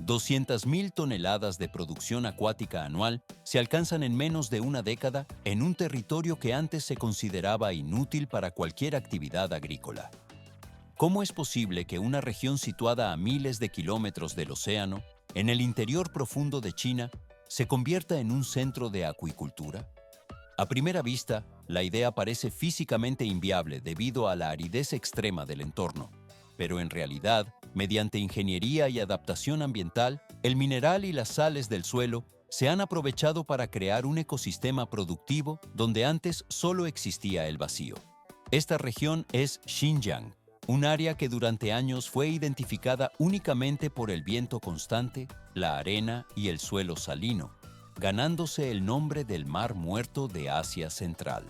200.000 toneladas de producción acuática anual se alcanzan en menos de una década en un territorio que antes se consideraba inútil para cualquier actividad agrícola. ¿Cómo es posible que una región situada a miles de kilómetros del océano, en el interior profundo de China, se convierta en un centro de acuicultura? A primera vista, la idea parece físicamente inviable debido a la aridez extrema del entorno, pero en realidad, mediante ingeniería y adaptación ambiental, el mineral y las sales del suelo se han aprovechado para crear un ecosistema productivo donde antes solo existía el vacío. Esta región es Xinjiang, un área que durante años fue identificada únicamente por el viento constante, la arena y el suelo salino, ganándose el nombre del Mar Muerto de Asia Central.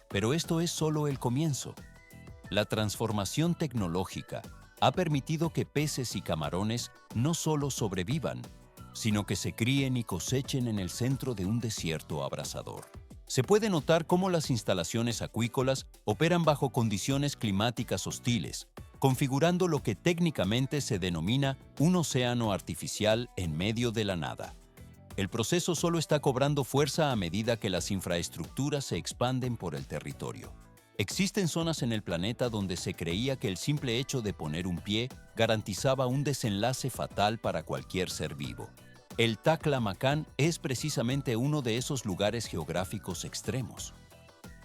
Pero esto es solo el comienzo. La transformación tecnológica ha permitido que peces y camarones no solo sobrevivan, sino que se críen y cosechen en el centro de un desierto abrasador. Se puede notar cómo las instalaciones acuícolas operan bajo condiciones climáticas hostiles, configurando lo que técnicamente se denomina un océano artificial en medio de la nada. El proceso solo está cobrando fuerza a medida que las infraestructuras se expanden por el territorio. Existen zonas en el planeta donde se creía que el simple hecho de poner un pie garantizaba un desenlace fatal para cualquier ser vivo. El Taklamakan es precisamente uno de esos lugares geográficos extremos.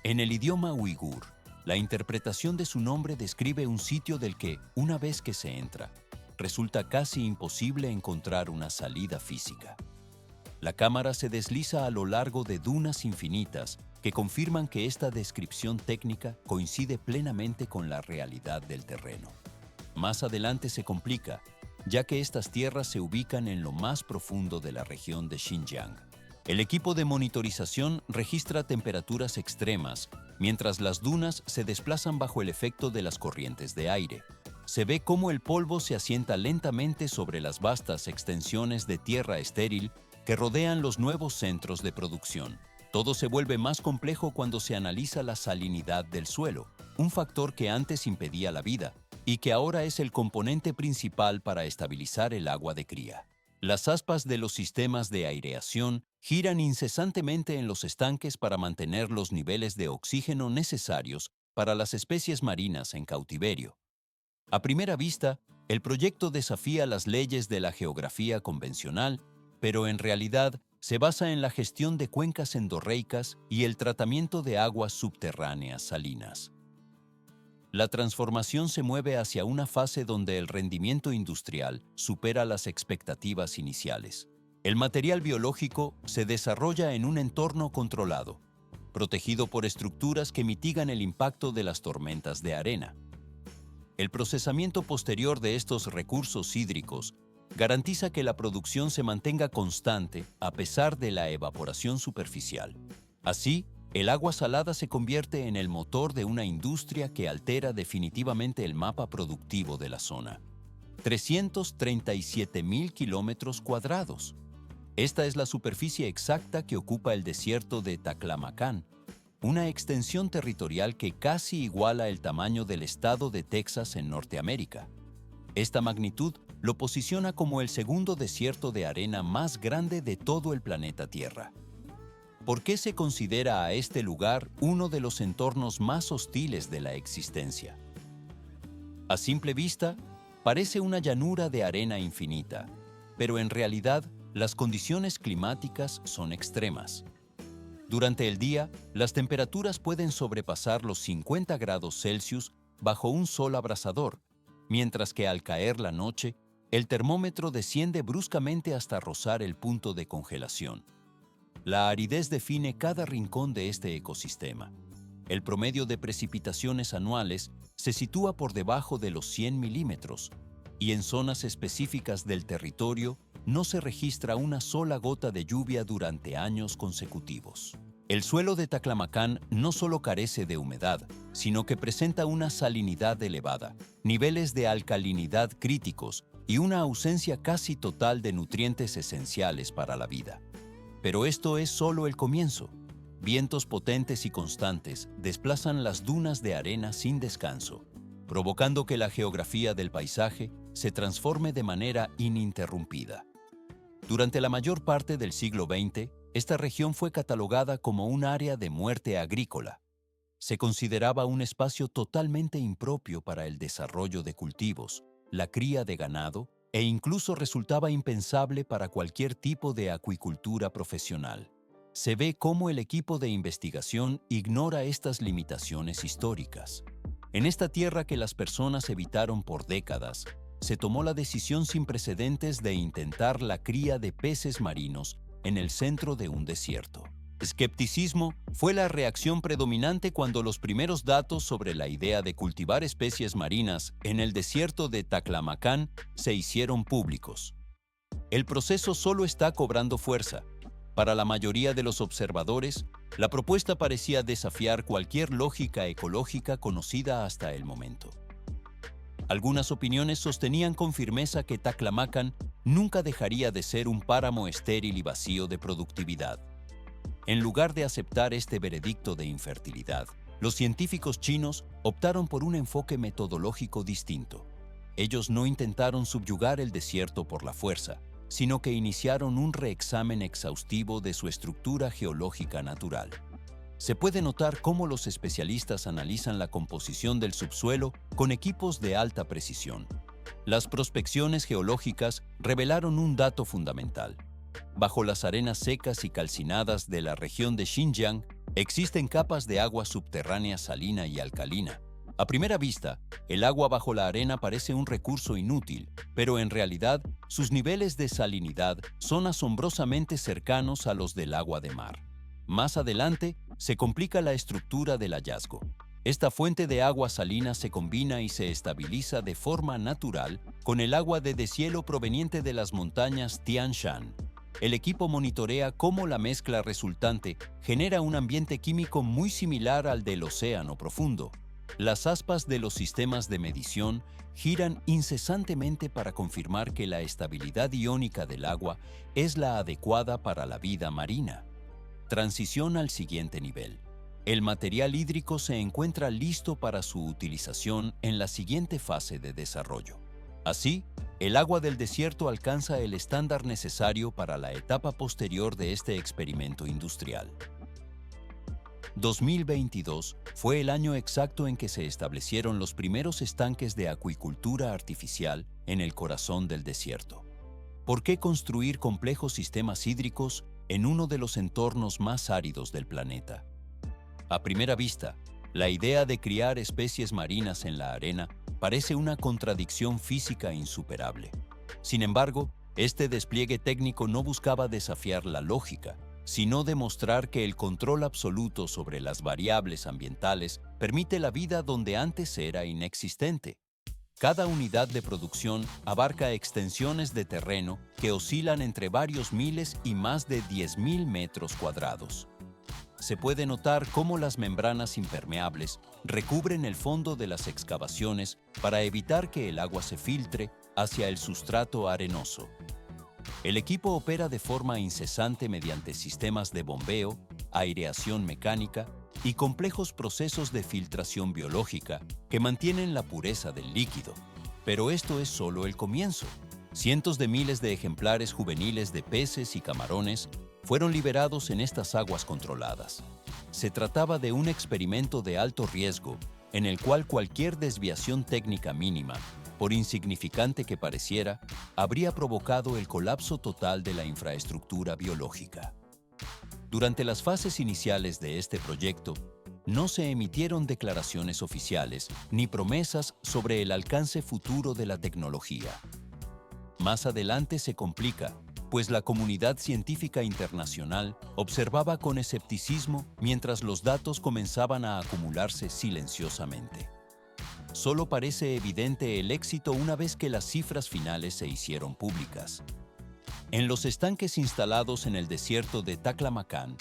En el idioma uigur, la interpretación de su nombre describe un sitio del que, una vez que se entra, resulta casi imposible encontrar una salida física. La cámara se desliza a lo largo de dunas infinitas que confirman que esta descripción técnica coincide plenamente con la realidad del terreno. Más adelante se complica, ya que estas tierras se ubican en lo más profundo de la región de Xinjiang. El equipo de monitorización registra temperaturas extremas, mientras las dunas se desplazan bajo el efecto de las corrientes de aire. Se ve cómo el polvo se asienta lentamente sobre las vastas extensiones de tierra estéril que rodean los nuevos centros de producción. Todo se vuelve más complejo cuando se analiza la salinidad del suelo, un factor que antes impedía la vida y que ahora es el componente principal para estabilizar el agua de cría. Las aspas de los sistemas de aireación giran incesantemente en los estanques para mantener los niveles de oxígeno necesarios para las especies marinas en cautiverio. A primera vista, el proyecto desafía las leyes de la geografía convencional, pero en realidad se basa en la gestión de cuencas endorreicas y el tratamiento de aguas subterráneas salinas. La transformación se mueve hacia una fase donde el rendimiento industrial supera las expectativas iniciales. El material biológico se desarrolla en un entorno controlado, protegido por estructuras que mitigan el impacto de las tormentas de arena. El procesamiento posterior de estos recursos hídricos garantiza que la producción se mantenga constante a pesar de la evaporación superficial. Así, el agua salada se convierte en el motor de una industria que altera definitivamente el mapa productivo de la zona. 337.000 kilómetros cuadrados. Esta es la superficie exacta que ocupa el desierto de Taklamakan, una extensión territorial que casi iguala el tamaño del estado de Texas en Norteamérica. Esta magnitud lo posiciona como el segundo desierto de arena más grande de todo el planeta Tierra. ¿Por qué se considera a este lugar uno de los entornos más hostiles de la existencia? A simple vista, parece una llanura de arena infinita, pero en realidad las condiciones climáticas son extremas. Durante el día, las temperaturas pueden sobrepasar los 50 grados Celsius bajo un sol abrasador, mientras que al caer la noche, el termómetro desciende bruscamente hasta rozar el punto de congelación. La aridez define cada rincón de este ecosistema. El promedio de precipitaciones anuales se sitúa por debajo de los 100 milímetros, y en zonas específicas del territorio no se registra una sola gota de lluvia durante años consecutivos. El suelo de Taklamakan no solo carece de humedad, sino que presenta una salinidad elevada, niveles de alcalinidad críticos y una ausencia casi total de nutrientes esenciales para la vida. Pero esto es solo el comienzo. Vientos potentes y constantes desplazan las dunas de arena sin descanso, provocando que la geografía del paisaje se transforme de manera ininterrumpida. Durante la mayor parte del siglo XX, esta región fue catalogada como un área de muerte agrícola. Se consideraba un espacio totalmente impropio para el desarrollo de cultivos, la cría de ganado e incluso resultaba impensable para cualquier tipo de acuicultura profesional. Se ve cómo el equipo de investigación ignora estas limitaciones históricas. En esta tierra que las personas evitaron por décadas, se tomó la decisión sin precedentes de intentar la cría de peces marinos en el centro de un desierto. Escepticismo fue la reacción predominante cuando los primeros datos sobre la idea de cultivar especies marinas en el desierto de Taklamakan se hicieron públicos. El proceso solo está cobrando fuerza. Para la mayoría de los observadores, la propuesta parecía desafiar cualquier lógica ecológica conocida hasta el momento. Algunas opiniones sostenían con firmeza que Taklamakan nunca dejaría de ser un páramo estéril y vacío de productividad. En lugar de aceptar este veredicto de infertilidad, los científicos chinos optaron por un enfoque metodológico distinto. Ellos no intentaron subyugar el desierto por la fuerza, sino que iniciaron un reexamen exhaustivo de su estructura geológica natural. Se puede notar cómo los especialistas analizan la composición del subsuelo con equipos de alta precisión. Las prospecciones geológicas revelaron un dato fundamental. Bajo las arenas secas y calcinadas de la región de Xinjiang, existen capas de agua subterránea salina y alcalina. A primera vista, el agua bajo la arena parece un recurso inútil, pero en realidad, sus niveles de salinidad son asombrosamente cercanos a los del agua de mar. Más adelante, se complica la estructura del hallazgo. Esta fuente de agua salina se combina y se estabiliza de forma natural con el agua de deshielo proveniente de las montañas Tian Shan. El equipo monitorea cómo la mezcla resultante genera un ambiente químico muy similar al del océano profundo. Las aspas de los sistemas de medición giran incesantemente para confirmar que la estabilidad iónica del agua es la adecuada para la vida marina. Transición al siguiente nivel. El material hídrico se encuentra listo para su utilización en la siguiente fase de desarrollo. Así, el agua del desierto alcanza el estándar necesario para la etapa posterior de este experimento industrial. 2022 fue el año exacto en que se establecieron los primeros estanques de acuicultura artificial en el corazón del desierto. ¿Por qué construir complejos sistemas hídricos en uno de los entornos más áridos del planeta? A primera vista, la idea de criar especies marinas en la arena parece una contradicción física insuperable. Sin embargo, este despliegue técnico no buscaba desafiar la lógica, sino demostrar que el control absoluto sobre las variables ambientales permite la vida donde antes era inexistente. Cada unidad de producción abarca extensiones de terreno que oscilan entre varios miles y más de 10.000 metros cuadrados. Se puede notar cómo las membranas impermeables recubren el fondo de las excavaciones para evitar que el agua se filtre hacia el sustrato arenoso. El equipo opera de forma incesante mediante sistemas de bombeo, aireación mecánica y complejos procesos de filtración biológica que mantienen la pureza del líquido. Pero esto es solo el comienzo. Cientos de miles de ejemplares juveniles de peces y camarones fueron liberados en estas aguas controladas. Se trataba de un experimento de alto riesgo en el cual cualquier desviación técnica mínima, por insignificante que pareciera, habría provocado el colapso total de la infraestructura biológica. Durante las fases iniciales de este proyecto, no se emitieron declaraciones oficiales ni promesas sobre el alcance futuro de la tecnología. Más adelante se complica, pues la comunidad científica internacional observaba con escepticismo mientras los datos comenzaban a acumularse silenciosamente. Solo parece evidente el éxito una vez que las cifras finales se hicieron públicas. En los estanques instalados en el desierto de Taklamakan,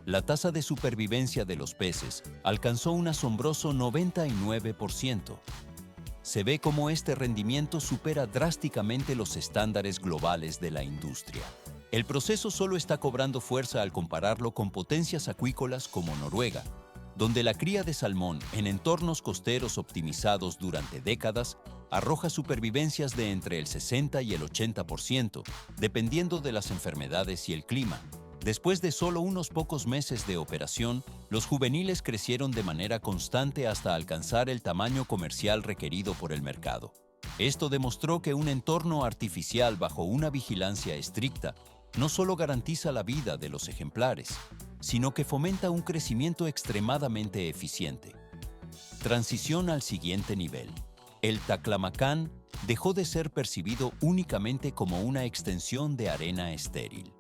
la tasa de supervivencia de los peces alcanzó un asombroso 99%. Se ve cómo este rendimiento supera drásticamente los estándares globales de la industria. El proceso solo está cobrando fuerza al compararlo con potencias acuícolas como Noruega, donde la cría de salmón en entornos costeros optimizados durante décadas arroja supervivencias de entre el 60 y el 80%, dependiendo de las enfermedades y el clima. Después de solo unos pocos meses de operación, los juveniles crecieron de manera constante hasta alcanzar el tamaño comercial requerido por el mercado. Esto demostró que un entorno artificial bajo una vigilancia estricta no solo garantiza la vida de los ejemplares, sino que fomenta un crecimiento extremadamente eficiente. Transición al siguiente nivel. El Taklamakan dejó de ser percibido únicamente como una extensión de arena estéril.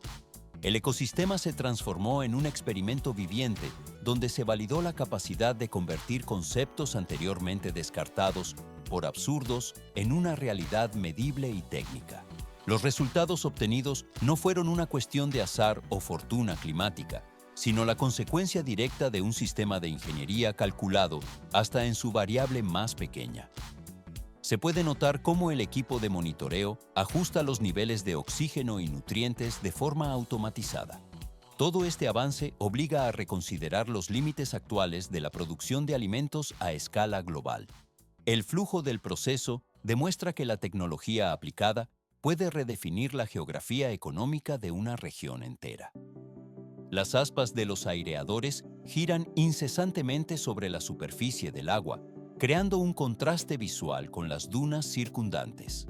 El ecosistema se transformó en un experimento viviente donde se validó la capacidad de convertir conceptos anteriormente descartados por absurdos en una realidad medible y técnica. Los resultados obtenidos no fueron una cuestión de azar o fortuna climática, sino la consecuencia directa de un sistema de ingeniería calculado hasta en su variable más pequeña. Se puede notar cómo el equipo de monitoreo ajusta los niveles de oxígeno y nutrientes de forma automatizada. Todo este avance obliga a reconsiderar los límites actuales de la producción de alimentos a escala global. El flujo del proceso demuestra que la tecnología aplicada puede redefinir la geografía económica de una región entera. Las aspas de los aireadores giran incesantemente sobre la superficie del agua, creando un contraste visual con las dunas circundantes.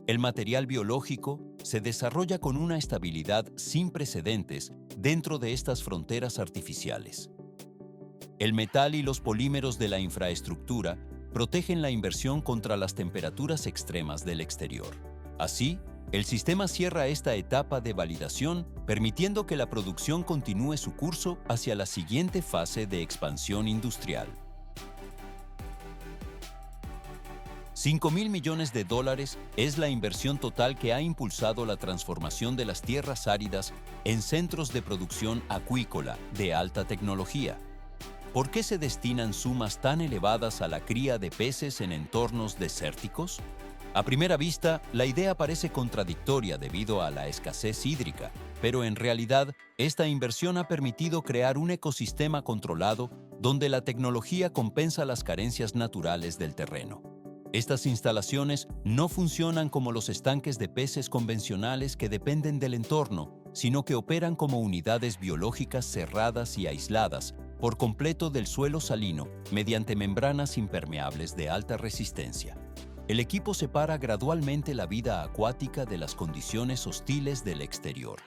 El material biológico se desarrolla con una estabilidad sin precedentes dentro de estas fronteras artificiales. El metal y los polímeros de la infraestructura protegen la inversión contra las temperaturas extremas del exterior. Así, el sistema cierra esta etapa de validación, permitiendo que la producción continúe su curso hacia la siguiente fase de expansión industrial. $5.000 millones es la inversión total que ha impulsado la transformación de las tierras áridas en centros de producción acuícola de alta tecnología. ¿Por qué se destinan sumas tan elevadas a la cría de peces en entornos desérticos? A primera vista, la idea parece contradictoria debido a la escasez hídrica, pero en realidad, esta inversión ha permitido crear un ecosistema controlado donde la tecnología compensa las carencias naturales del terreno. Estas instalaciones no funcionan como los estanques de peces convencionales que dependen del entorno, sino que operan como unidades biológicas cerradas y aisladas por completo del suelo salino mediante membranas impermeables de alta resistencia. El equipo separa gradualmente la vida acuática de las condiciones hostiles del exterior.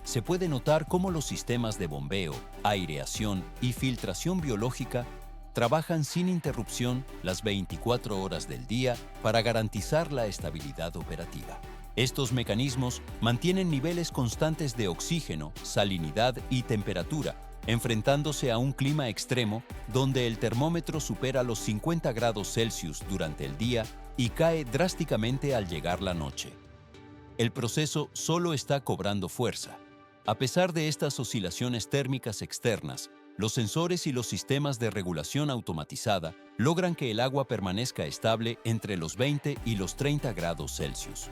Se puede notar cómo los sistemas de bombeo, aireación y filtración biológica trabajan sin interrupción las 24 horas del día para garantizar la estabilidad operativa. Estos mecanismos mantienen niveles constantes de oxígeno, salinidad y temperatura, enfrentándose a un clima extremo donde el termómetro supera los 50 grados Celsius durante el día y cae drásticamente al llegar la noche. El proceso solo está cobrando fuerza. A pesar de estas oscilaciones térmicas externas, los sensores y los sistemas de regulación automatizada logran que el agua permanezca estable entre los 20 y los 30 grados Celsius.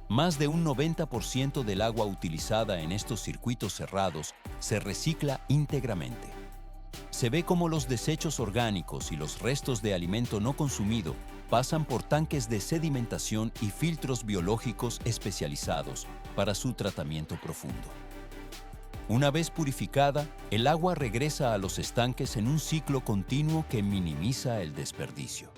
Más de un 90% del agua utilizada en estos circuitos cerrados se recicla íntegramente. Se ve cómo los desechos orgánicos y los restos de alimento no consumido pasan por tanques de sedimentación y filtros biológicos especializados para su tratamiento profundo. Una vez purificada, el agua regresa a los estanques en un ciclo continuo que minimiza el desperdicio.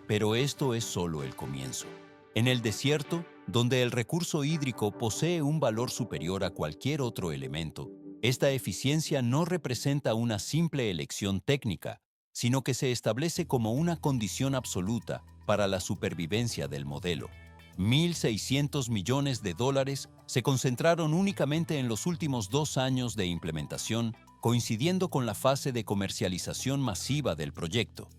Pero esto es solo el comienzo. En el desierto, donde el recurso hídrico posee un valor superior a cualquier otro elemento, esta eficiencia no representa una simple elección técnica, sino que se establece como una condición absoluta para la supervivencia del modelo. $1.600 millones se concentraron únicamente en los últimos 2 años de implementación, coincidiendo con la fase de comercialización masiva del proyecto.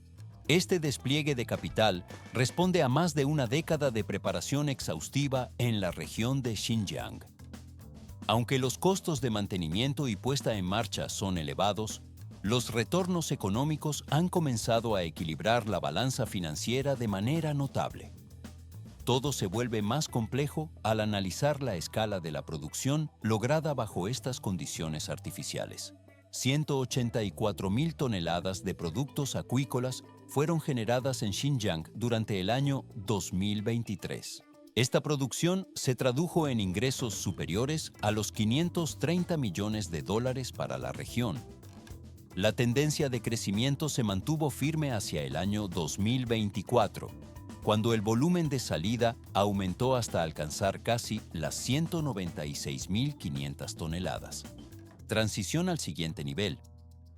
Este despliegue de capital responde a más de una década de preparación exhaustiva en la región de Xinjiang. Aunque los costos de mantenimiento y puesta en marcha son elevados, los retornos económicos han comenzado a equilibrar la balanza financiera de manera notable. Todo se vuelve más complejo al analizar la escala de la producción lograda bajo estas condiciones artificiales. 184.000 toneladas de productos acuícolas fueron generadas en Xinjiang durante el año 2023. Esta producción se tradujo en ingresos superiores a los 530 millones de dólares para la región. La tendencia de crecimiento se mantuvo firme hacia el año 2024, cuando el volumen de salida aumentó hasta alcanzar casi las 196.500 toneladas. Transición al siguiente nivel.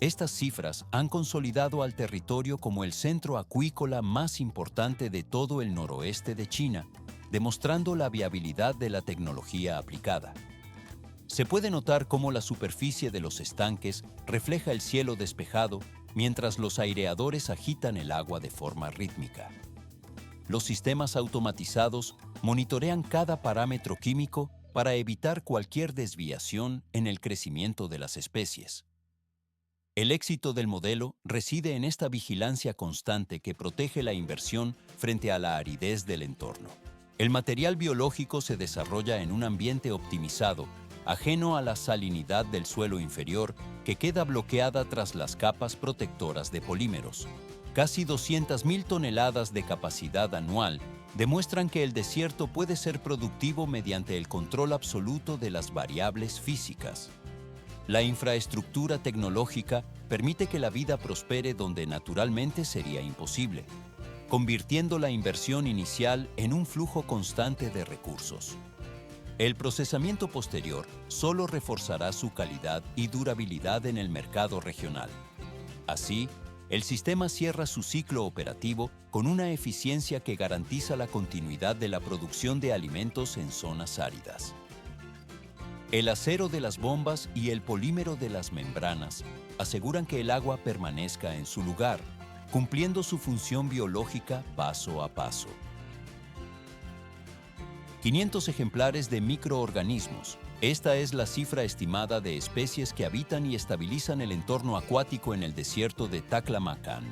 Estas cifras han consolidado al territorio como el centro acuícola más importante de todo el noroeste de China, demostrando la viabilidad de la tecnología aplicada. Se puede notar cómo la superficie de los estanques refleja el cielo despejado mientras los aireadores agitan el agua de forma rítmica. Los sistemas automatizados monitorean cada parámetro químico para evitar cualquier desviación en el crecimiento de las especies. El éxito del modelo reside en esta vigilancia constante que protege la inversión frente a la aridez del entorno. El material biológico se desarrolla en un ambiente optimizado, ajeno a la salinidad del suelo inferior, que queda bloqueada tras las capas protectoras de polímeros. Casi 200.000 toneladas de capacidad anual demuestran que el desierto puede ser productivo mediante el control absoluto de las variables físicas. La infraestructura tecnológica permite que la vida prospere donde naturalmente sería imposible, convirtiendo la inversión inicial en un flujo constante de recursos. El procesamiento posterior solo reforzará su calidad y durabilidad en el mercado regional. Así, el sistema cierra su ciclo operativo con una eficiencia que garantiza la continuidad de la producción de alimentos en zonas áridas. El acero de las bombas y el polímero de las membranas aseguran que el agua permanezca en su lugar, cumpliendo su función biológica paso a paso. 500 ejemplares de microorganismos. Esta es la cifra estimada de especies que habitan y estabilizan el entorno acuático en el desierto de Taklamakan.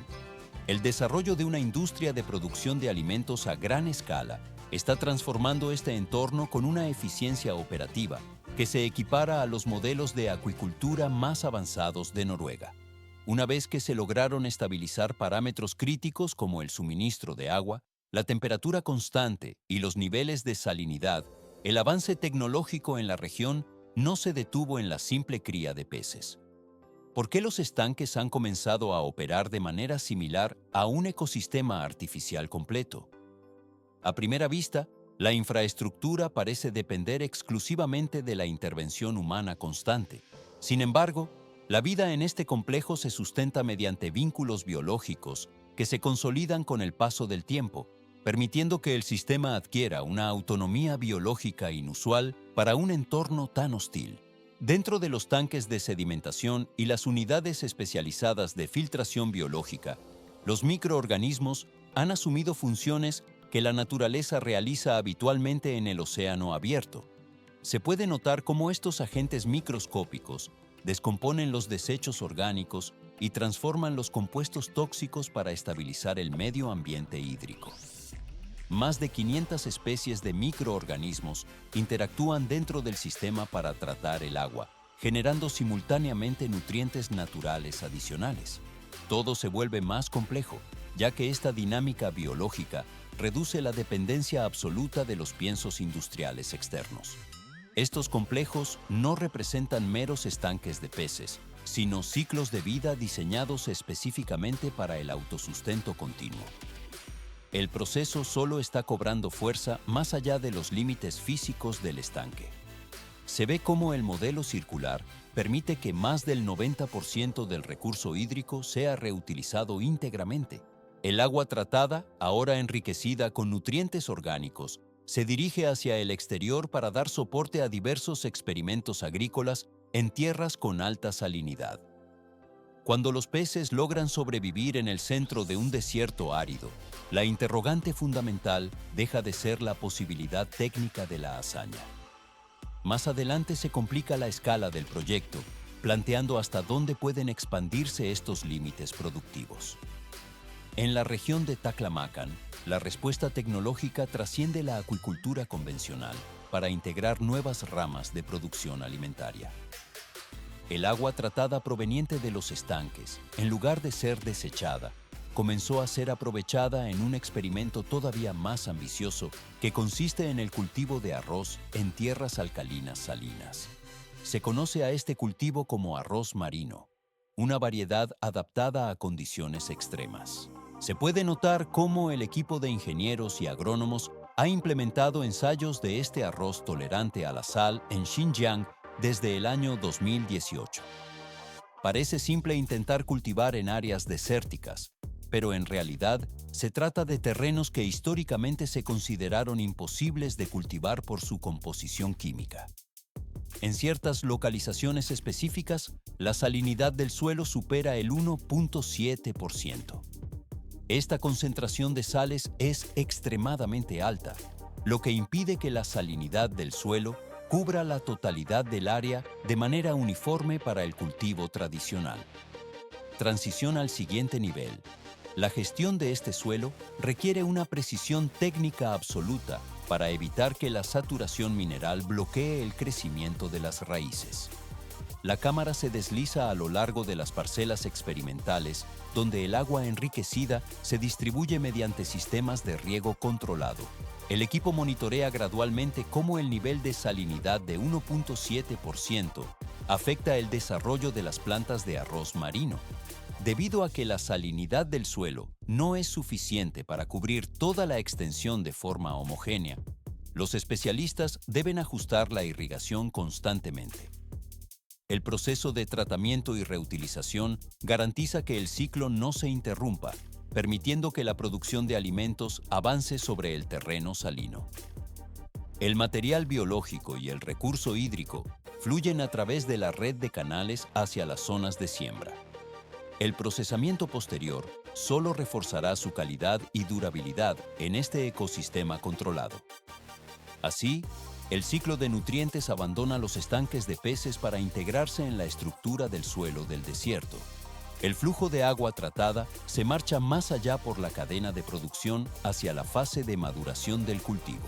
El desarrollo de una industria de producción de alimentos a gran escala está transformando este entorno con una eficiencia operativa que se equipara a los modelos de acuicultura más avanzados de Noruega. Una vez que se lograron estabilizar parámetros críticos como el suministro de agua, la temperatura constante y los niveles de salinidad, el avance tecnológico en la región no se detuvo en la simple cría de peces. ¿Por qué los estanques han comenzado a operar de manera similar a un ecosistema artificial completo? A primera vista, la infraestructura parece depender exclusivamente de la intervención humana constante. Sin embargo, la vida en este complejo se sustenta mediante vínculos biológicos que se consolidan con el paso del tiempo, permitiendo que el sistema adquiera una autonomía biológica inusual para un entorno tan hostil. Dentro de los tanques de sedimentación y las unidades especializadas de filtración biológica, los microorganismos han asumido funciones que la naturaleza realiza habitualmente en el océano abierto. Se puede notar cómo estos agentes microscópicos descomponen los desechos orgánicos y transforman los compuestos tóxicos para estabilizar el medio ambiente hídrico. Más de 500 especies de microorganismos interactúan dentro del sistema para tratar el agua, generando simultáneamente nutrientes naturales adicionales. Todo se vuelve más complejo, ya que esta dinámica biológica reduce la dependencia absoluta de los piensos industriales externos. Estos complejos no representan meros estanques de peces, sino ciclos de vida diseñados específicamente para el autosustento continuo. El proceso solo está cobrando fuerza más allá de los límites físicos del estanque. Se ve cómo el modelo circular permite que más del 90% del recurso hídrico sea reutilizado íntegramente. El agua tratada, ahora enriquecida con nutrientes orgánicos, se dirige hacia el exterior para dar soporte a diversos experimentos agrícolas en tierras con alta salinidad. Cuando los peces logran sobrevivir en el centro de un desierto árido, la interrogante fundamental deja de ser la posibilidad técnica de la hazaña. Más adelante se complica la escala del proyecto, planteando hasta dónde pueden expandirse estos límites productivos. En la región de Taklamakan, la respuesta tecnológica trasciende la acuicultura convencional para integrar nuevas ramas de producción alimentaria. El agua tratada proveniente de los estanques, en lugar de ser desechada, comenzó a ser aprovechada en un experimento todavía más ambicioso que consiste en el cultivo de arroz en tierras alcalinas salinas. Se conoce a este cultivo como arroz marino, una variedad adaptada a condiciones extremas. Se puede notar cómo el equipo de ingenieros y agrónomos ha implementado ensayos de este arroz tolerante a la sal en Xinjiang desde el año 2018. Parece simple intentar cultivar en áreas desérticas, pero en realidad se trata de terrenos que históricamente se consideraron imposibles de cultivar por su composición química. En ciertas localizaciones específicas, la salinidad del suelo supera el 1.7%. Esta concentración de sales es extremadamente alta, lo que impide que la salinidad del suelo cubra la totalidad del área de manera uniforme para el cultivo tradicional. Transición al siguiente nivel. La gestión de este suelo requiere una precisión técnica absoluta para evitar que la saturación mineral bloquee el crecimiento de las raíces. La cámara se desliza a lo largo de las parcelas experimentales, donde el agua enriquecida se distribuye mediante sistemas de riego controlado. El equipo monitorea gradualmente cómo el nivel de salinidad de 1.7% afecta el desarrollo de las plantas de arroz marino. Debido a que la salinidad del suelo no es suficiente para cubrir toda la extensión de forma homogénea, los especialistas deben ajustar la irrigación constantemente. El proceso de tratamiento y reutilización garantiza que el ciclo no se interrumpa, permitiendo que la producción de alimentos avance sobre el terreno salino. El material biológico y el recurso hídrico fluyen a través de la red de canales hacia las zonas de siembra. El procesamiento posterior solo reforzará su calidad y durabilidad en este ecosistema controlado. Así, el ciclo de nutrientes abandona los estanques de peces para integrarse en la estructura del suelo del desierto. El flujo de agua tratada se marcha más allá por la cadena de producción hacia la fase de maduración del cultivo.